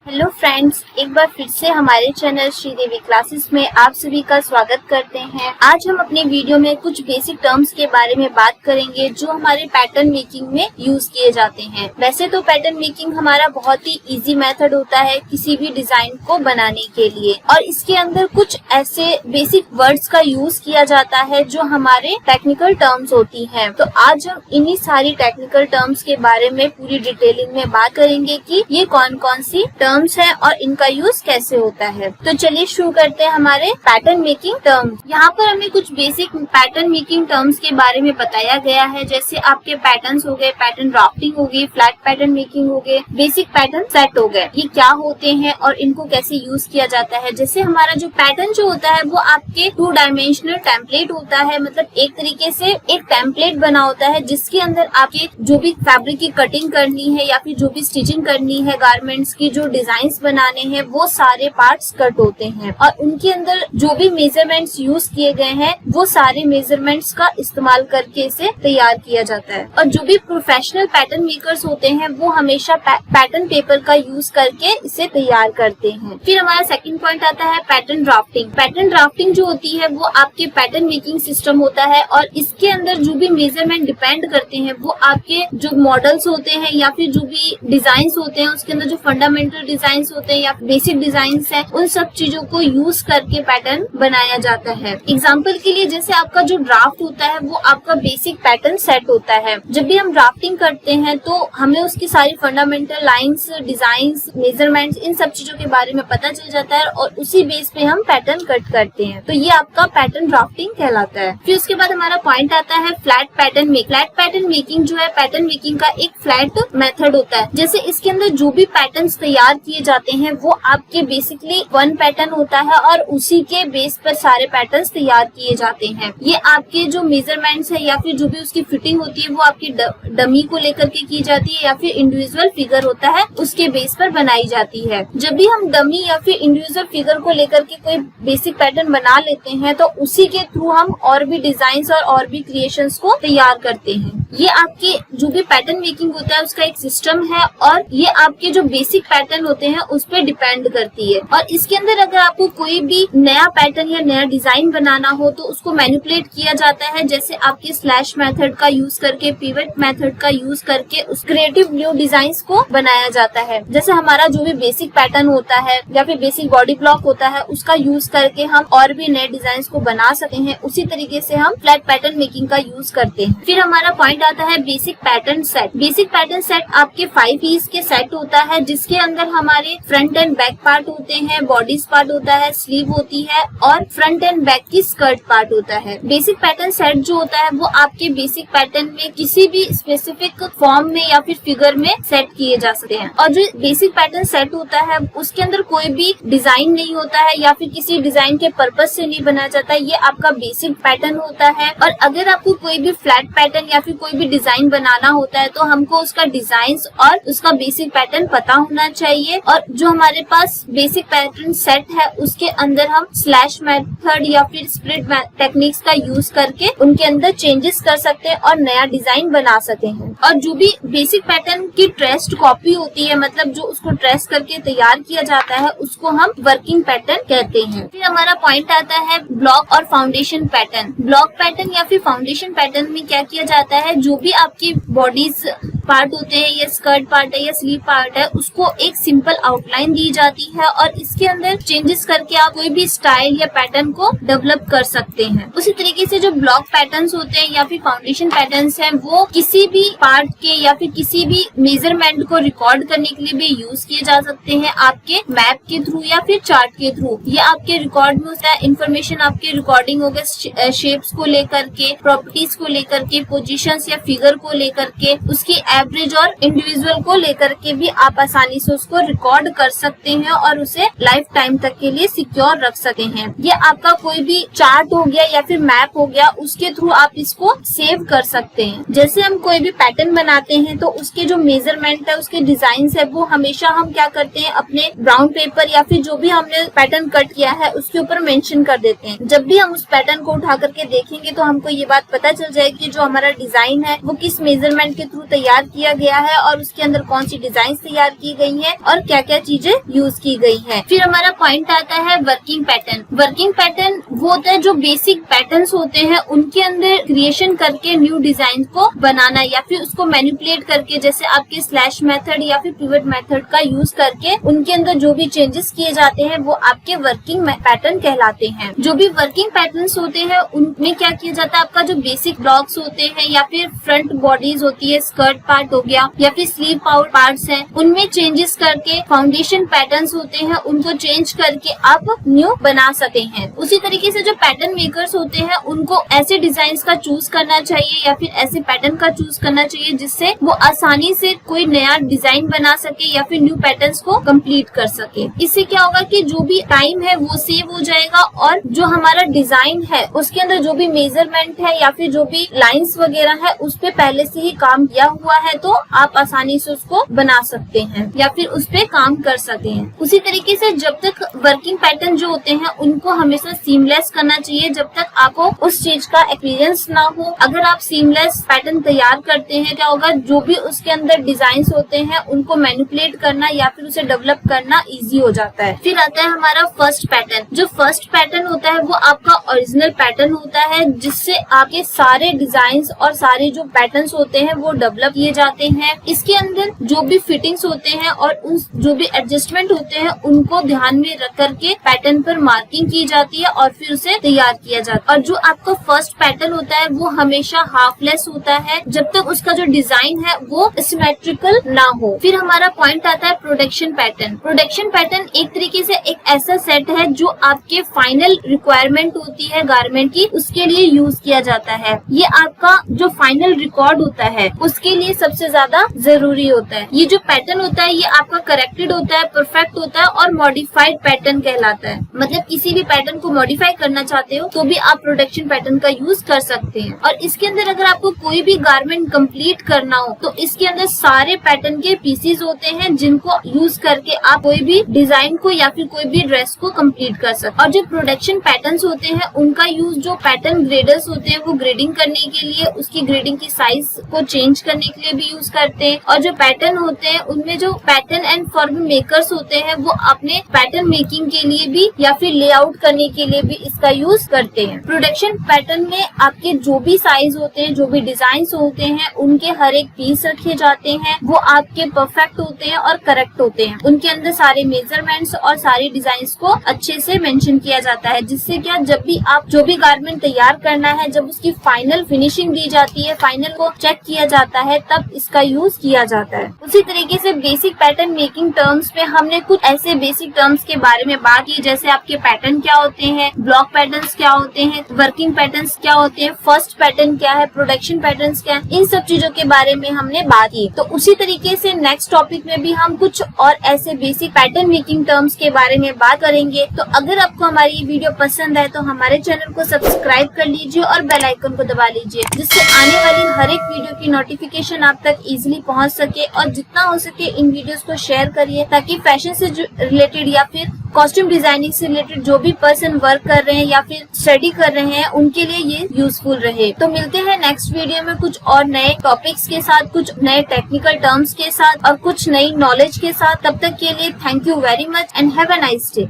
Hello friends, एक बार फिर से हमारे चैनल श्रीदेवी क्लासेस में आप सभी का स्वागत करते हैं। आज हम अपने वीडियो में कुछ बेसिक टर्म्स के बारे में बात करेंगे जो हमारे पैटर्न मेकिंग में यूज किए जाते हैं। वैसे तो पैटर्न मेकिंग हमारा बहुत ही इजी मेथड होता है किसी भी डिजाइन को बनाने के लिए, और इसके अंदर कुछ ऐसे बेसिक वर्ड्स का यूज किया जाता है जो हमारे टेक्निकल टर्म्स होती हैं। तो आज हम इन्हीं सारी टेक्निकल टर्म्स के बारे में पूरी डिटेलिंग में बात करेंगे कि ये कौन कौन सी टर्म्स है और इनका यूज कैसे होता है। तो चलिए शुरू करते हैं हमारे पैटर्न मेकिंग टर्म्स। यहाँ पर हमें कुछ बेसिक पैटर्न मेकिंग टर्म्स के बारे में बताया गया है, जैसे आपके पैटर्न्स हो गए, पैटर्न ड्राफ्टिंग हो गई, फ्लैट पैटर्न मेकिंग हो गए, बेसिक पैटर्न सेट हो गए। ये क्या होते हैं और इनको कैसे यूज किया जाता है। जैसे हमारा जो पैटर्न जो होता है वो आपके 2 डायमेंशनल टेम्पलेट होता है, मतलब एक तरीके से एक टेम्पलेट बना होता है जिसके अंदर आपके जो भी फैब्रिक की कटिंग करनी है या फिर जो भी स्टिचिंग करनी है, गारमेंट्स की जो डिजाइन्स बनाने हैं, वो सारे पार्ट्स कट होते हैं और उनके अंदर जो भी मेजरमेंट्स यूज किए गए हैं वो सारे मेजरमेंट्स का इस्तेमाल करके इसे तैयार किया जाता है। और जो भी प्रोफेशनल पैटर्न मेकर्स होते हैं वो हमेशा पैटर्न पेपर का यूज करके इसे तैयार करते हैं। फिर हमारा सेकंड पॉइंट आता है पैटर्न ड्राफ्टिंग। पैटर्न ड्राफ्टिंग जो होती है वो आपके पैटर्न मेकिंग सिस्टम होता है और इसके अंदर जो भी मेजरमेंट डिपेंड करते हैं वो आपके जो मॉडल्स होते हैं या फिर जो भी डिजाइन होते हैं उसके अंदर जो फंडामेंटल डिजाइन होते हैं या बेसिक डिजाइन है, उन सब चीजों को यूज करके पैटर्न बनाया जाता है। एग्जाम्पल के लिए जैसे आपका जो ड्राफ्ट होता है वो आपका बेसिक पैटर्न सेट होता है। जब भी हम ड्राफ्टिंग करते हैं तो हमें उसकी सारी फंडामेंटल लाइंस, डिजाइन्स, मेजरमेंट्स, इन सब चीजों के बारे में पता चल जाता है और उसी बेस पे हम पैटर्न कट करते हैं। तो ये आपका पैटर्न ड्राफ्टिंग कहलाता है। फिर उसके बाद हमारा पॉइंट आता है flat pattern making. Flat pattern making जो है पैटर्न मेकिंग का एक फ्लैट मेथड होता है। जैसे इसके अंदर जो भी पैटर्न्स तैयार किए जाते हैं वो आपके बेसिकली वन पैटर्न होता है और उसी के बेस पर सारे पैटर्न्स तैयार किए जाते हैं। ये आपके जो मेजरमेंट्स है या फिर जो भी उसकी फिटिंग होती है वो आपकी डमी को लेकर के की जाती है या फिर इंडिविजुअल फिगर होता है उसके बेस पर बनाई जाती है। जब भी हम डमी या फिर इंडिविजुअल फिगर को लेकर के कोई बेसिक पैटर्न बना लेते हैं तो उसी के थ्रू हम और भी डिजाइन और भी क्रिएशंस को तैयार करते हैं। ये आपके जो भी पैटर्न मेकिंग होता है उसका एक सिस्टम है और ये आपके जो बेसिक पैटर्न होते हैं उस पर डिपेंड करती है। और इसके अंदर अगर आपको कोई भी नया पैटर्न या नया डिजाइन बनाना हो तो उसको मैनिपुलेट किया जाता है, जैसे आपके स्लैश मेथड का यूज करके, पिवट मेथड का यूज करके उस क्रिएटिव न्यू डिजाइन्स को बनाया जाता है। जैसे हमारा जो भी बेसिक पैटर्न होता है या फिर बेसिक बॉडी ब्लॉक होता है उसका यूज करके हम और भी नए डिजाइन को बना सकते हैं, उसी तरीके से हम फ्लैट पैटर्न मेकिंग का यूज करते हैं। फिर हमारा पॉइंट आता है basic pattern set. Basic pattern set आपके 5 पीस के सेट होता है जिसके अंदर हमारे फ्रंट एंड बैक पार्ट होते हैं, बॉडीज पार्ट होता है, स्लीव होती है और फ्रंट एंड बैक की स्कर्ट पार्ट होता है। बेसिक पैटर्न सेट जो होता है वो आपके बेसिक पैटर्न में किसी भी स्पेसिफिक फॉर्म में या फिर फिगर में सेट किए जा सकते हैं। और जो बेसिक पैटर्न सेट होता है उसके अंदर कोई भी डिजाइन नहीं होता है या फिर किसी डिजाइन के पर्पज से नहीं बनाया जाता है, ये आपका बेसिक पैटर्न होता है। और अगर आपको कोई भी फ्लैट पैटर्न या फिर कोई भी डिजाइन बनाना होता है तो हमको उसका डिजाइन और उसका बेसिक पैटर्न पता होना चाहिए। और जो हमारे पास बेसिक पैटर्न सेट है उसके अंदर हम स्लैश मेथड या फिर स्प्लिट टेक्निक्स का यूज करके उनके अंदर चेंजेस कर सकते हैं और नया डिजाइन बना सकते हैं। और जो भी बेसिक पैटर्न की ट्रेस्ड कॉपी होती है, मतलब जो उसको ट्रेस करके तैयार किया जाता है, उसको हम वर्किंग पैटर्न कहते हैं। फिर हमारा पॉइंट आता है ब्लॉक और फाउंडेशन पैटर्न। ब्लॉक पैटर्न या फिर फाउंडेशन पैटर्न में क्या किया जाता है, जो भी आपकी बॉडीज पार्ट होते हैं या स्कर्ट पार्ट है या स्लीव पार्ट है उसको एक सिंपल आउटलाइन दी जाती है और इसके अंदर चेंजेस करके आप कोई भी स्टाइल या पैटर्न को डेवलप कर सकते हैं। उसी तरीके से जो ब्लॉक पैटर्न्स होते हैं या फिर फाउंडेशन पैटर्न्स हैं वो किसी भी पार्ट के या फिर किसी भी मेजरमेंट को रिकॉर्ड करने के लिए भी यूज किए जा सकते हैं, आपके मैप के थ्रू या फिर चार्ट के थ्रू। ये आपके रिकॉर्ड में होता है, इन्फॉर्मेशन आपके रिकॉर्डिंग हो गए, शेप्स को लेकर के, प्रॉपर्टीज को लेकर के, पोजीशंस या फिगर को लेकर के, उसकी एवरेज और इंडिविजुअल को लेकर के भी आप आसानी से उसको रिकॉर्ड कर सकते हैं और उसे लाइफ टाइम तक के लिए सिक्योर रख सकते हैं। ये आपका कोई भी चार्ट हो गया या फिर मैप हो गया, उसके थ्रू आप इसको सेव कर सकते हैं। जैसे हम कोई भी पैटर्न बनाते हैं तो उसके जो मेजरमेंट है, उसके डिजाइन है, वो हमेशा हम क्या करते हैं अपने ब्राउन पेपर या फिर जो भी हमने पैटर्न कट किया है उसके ऊपर मेंशन कर देते हैं। जब भी हम उस पैटर्न को उठा करके देखेंगे तो हमको ये बात पता चल जाएगी कि जो हमारा डिजाइन है वो किस मेजरमेंट के थ्रू तैयार किया गया है और उसके अंदर कौन सी डिजाइन तैयार की गई है और क्या क्या चीजें यूज की गई है। फिर हमारा पॉइंट आता है वर्किंग पैटर्न। वर्किंग पैटर्न वो होता है जो बेसिक पैटर्न्स होते हैं उनके अंदर क्रिएशन करके न्यू डिजाइन को बनाना या फिर उसको मैनिपुलेट करके, जैसे आपके स्लैश मेथड या फिर पिवट मेथड का यूज करके उनके अंदर जो भी चेंजेस किए जाते हैं वो आपके वर्किंग पैटर्न कहलाते हैं। जो भी वर्किंग पैटर्न्स होते हैं उनमें क्या किया जाता है, आपका जो बेसिक ब्लॉक्स होते हैं या फिर फ्रंट बॉडीज होती है, स्कर्ट पार्ट हो गया या फिर स्लीव पार्ट्स हैं, उनमें चेंजेस करके फाउंडेशन पैटर्न्स होते हैं उनको चेंज करके आप न्यू बना सकते हैं। उसी तरीके से जो पैटर्न मेकर्स होते हैं उनको ऐसे डिजाइन का चूज करना चाहिए या फिर ऐसे पैटर्न का चूज करना चाहिए जिससे वो आसानी से कोई नया डिजाइन बना सके या फिर न्यू पैटर्न्स को कंप्लीट कर सके। इससे क्या होगा कि जो भी टाइम है वो सेव हो जाएगा और जो हमारा डिजाइन है उसके अंदर जो भी मेजरमेंट है या फिर जो भी लाइंस वगैरह है उस पे पहले से ही काम किया हुआ है तो आप आसानी से उसको बना सकते हैं या फिर उस पे काम कर सकते हैं। उसी तरीके से जब तक वर्किंग पैटर्न जो होते हैं उनको हमेशा सीमलेस करना चाहिए जब तक आपको उस चीज का एक्सपीरियंस ना हो। अगर आप सीमलेस पैटर्न तैयार करते हैं क्या होगा, जो भी उसके अंदर डिजाइन होते हैं उनको मैनिपुलेट करना या फिर उसे डेवलप करना इजी हो जाता है। फिर आता है हमारा फर्स्ट पैटर्न। जो फर्स्ट पैटर्न होता है वो आपका ओरिजिनल पैटर्न होता है जिससे आपके सारे डिजाइन्स और सारे जो पैटर्न्स होते हैं वो डेवलप किए जाते हैं। इसके अंदर जो भी फिटिंग्स होते हैं और उन जो भी एडजस्टमेंट होते हैं उनको ध्यान में रख करके पैटर्न पर मार्किंग की जाती है और फिर उसे तैयार किया जाता है। और जो आपका फर्स्ट पैटर्न होता है वो हमेशा हाफलेस होता है जब तक उसका जो डिजाइन है वो सिमेट्रिकल ना हो। फिर हमारा पॉइंट आता है प्रोडक्शन पैटर्न। प्रोडक्शन पैटर्न एक तरीके से एक ऐसा सेट है जो आपके फाइनल रिक्वायरमेंट होती है गारमेंट की, उसके लिए यूज किया जाता है। ये आपका जो फाइनल रिकॉर्ड होता है उसके लिए सबसे ज्यादा जरूरी होता है। ये जो पैटर्न होता है ये आपका करेक्टेड होता है, परफेक्ट होता है और मॉडिफाइड पैटर्न कहलाता है। मतलब किसी भी पैटर्न को मॉडिफाई करना चाहते हो तो भी आप प्रोडक्शन पैटर्न का यूज कर सकते हैं। और इसके अंदर अगर आपको कोई भी गारमेंट कंप्लीट करना हो तो इसके अंदर सारे पैटर्न के पीसीज होते हैं जिनको यूज करके आप कोई भी डिजाइन को या फिर कोई भी ड्रेस को कंप्लीट कर सकते। और जो प्रोडक्शन पैटर्न्स होते हैं उनका यूज जो पैटर्न ग्रेडर्स होते हैं वो ग्रेडिंग करने के लिए, उसकी ग्रेडिंग की साइज को चेंज करने के लिए भी यूज करते हैं। और जो पैटर्न होते हैं उनमें जो पैटर्न एंड फॉर्म मेकर्स होते हैं वो अपने पैटर्न मेकिंग के लिए भी या फिर लेआउट करने के लिए भी इसका यूज करते हैं। प्रोडक्शन पैटर्न में आपके जो भी साइज होते हैं, जो भी डिजाइन होते हैं, उनके हर एक पीस रखे जाते हैं, वो आपके परफेक्ट होते हैं और करेक्ट होते हैं। उनके अंदर सारे मेजरमेंट्स और सारे डिजाइन को अच्छे से मेंशन किया जाता है, जिससे क्या जब भी आप जो भी गारमेंट तैयार करना है, जब उसकी फाइनल फिनिशिंग दी जाती है, फाइनल को चेक किया जाता है, तब इसका यूज किया जाता है। उसी तरीके से बेसिक पैटर्न मेकिंग टर्म्स में हमने कुछ ऐसे बेसिक टर्म्स के बारे में बात की, जैसे आपके पैटर्न क्या होते हैं, ब्लॉक पैटर्न्स क्या होते हैं, वर्किंग पैटर्न्स क्या होते हैं, फर्स्ट पैटर्न क्या है, प्रोडक्शन पैटर्न्स क्या है, इन सब चीजों के बारे में हमने बात की। तो उसी तरीके से नेक्स्ट टॉपिक में भी हम कुछ और ऐसे बेसिक पैटर्न मेकिंग टर्म्स के बारे में बात करेंगे। तो अगर आपको हमारी ये वीडियो पसंद आए तो हमारे चैनल को सब्सक्राइब कर लीजिए और बेल आइकन को दबा लीजिए, जिससे आने वाली हर एक वीडियो की नोटिफिकेशन आप तक इजीली पहुंच सके। और जितना हो सके इन वीडियोस को शेयर करिए ताकि फैशन से रिलेटेड या फिर कॉस्ट्यूम डिजाइनिंग से रिलेटेड जो भी पर्सन वर्क कर रहे हैं या फिर स्टडी कर रहे हैं उनके लिए ये यूजफुल रहे। तो मिलते हैं नेक्स्ट वीडियो में कुछ और नए टॉपिक्स के साथ, कुछ नए टेक्निकल टर्म्स के साथ और कुछ नई नॉलेज के साथ। तब तक के लिए thank you very much and have a nice day.